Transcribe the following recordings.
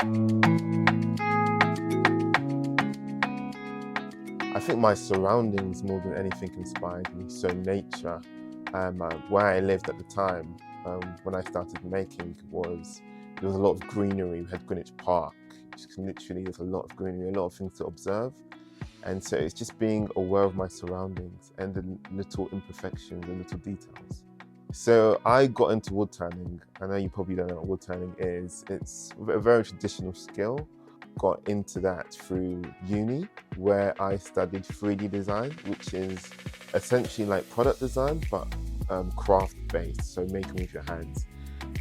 I think my surroundings more than anything inspired me. So nature, where I lived at the time, when I started making there was a lot of greenery. We had Greenwich Park. Just literally, there's a lot of greenery, a lot of things to observe. And so it's just being aware of my surroundings and the little imperfections and little details. So I got into wood turning. I know you probably don't know what wood turning is. It's a very traditional skill. Got into that through uni, where I studied 3D design, which is essentially like product design, but craft-based, so making with your hands.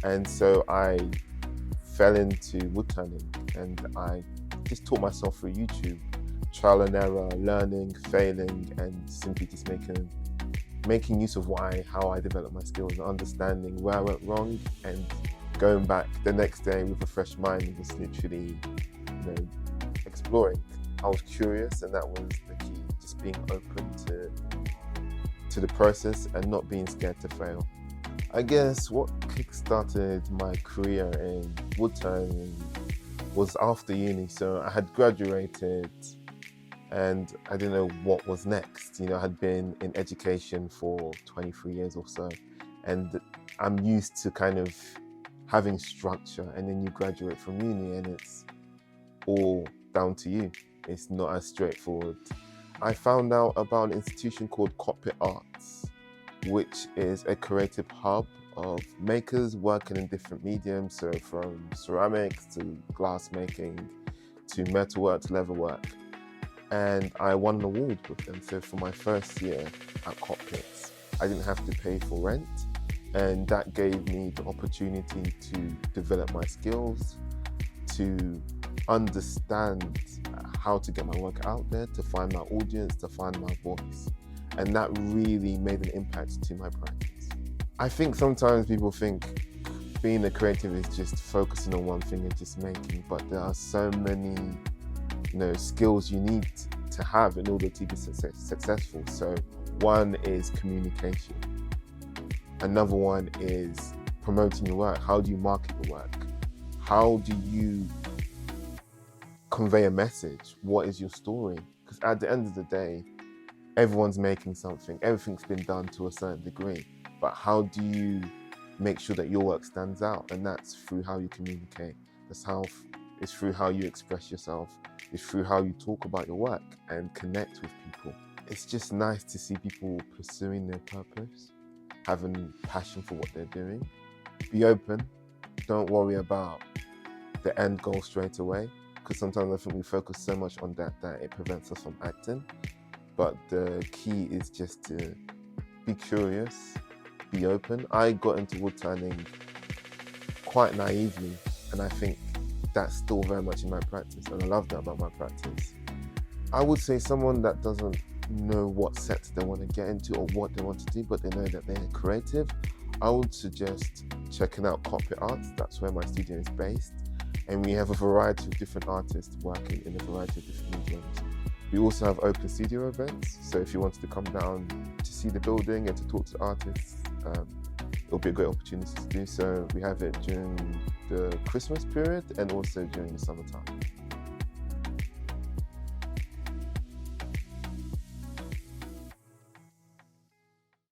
And so I fell into wood turning, and I just taught myself through YouTube, trial and error, learning, failing, and simply just making use of how I developed my skills, and understanding where I went wrong, and going back the next day with a fresh mind and just literally, exploring. I was curious, and that was the key, just being open to the process and not being scared to fail. I guess what kickstarted my career in wood turning was after uni. So I had graduated and I didn't know what was next. I had been in education for 23 years or so, and I'm used to kind of having structure, and then you graduate from uni and it's all down to you. It's not as straightforward. I found out about an institution called Cockpit Arts, which is a creative hub of makers working in different mediums, so from ceramics to glass making to metalwork to leatherwork. And I won an award with them. So for my first year at Cockpits, I didn't have to pay for rent, and that gave me the opportunity to develop my skills, to understand how to get my work out there, to find my audience, to find my voice. And that really made an impact to my practice. I think sometimes people think being a creative is just focusing on one thing and just making, but there are so many skills you need to have in order to be successful. So one is communication. Another one is promoting your work. How do you market your work? How do you convey a message? What is your story? Because at the end of the day, everyone's making something. Everything's been done to a certain degree. But how do you make sure that your work stands out? And that's through how you communicate. It's through how you express yourself. It's through how you talk about your work and connect with people. It's just nice to see people pursuing their purpose, having passion for what they're doing. Be open. Don't worry about the end goal straight away, because sometimes I think we focus so much on that it prevents us from acting. But the key is just to be curious, be open. I got into wood turning quite naively, and I think that's still very much in my practice, and I love that about my practice. I would say someone that doesn't know what sector they want to get into or what they want to do, but they know that they're creative, I would suggest checking out Cockpit Arts. That's where my studio is based, and we have a variety of different artists working in a variety of different mediums. We also have open studio events, so if you wanted to come down to see the building and to talk to the artists, it'll be a great opportunity to do so. We have it during the Christmas period and also during the summertime.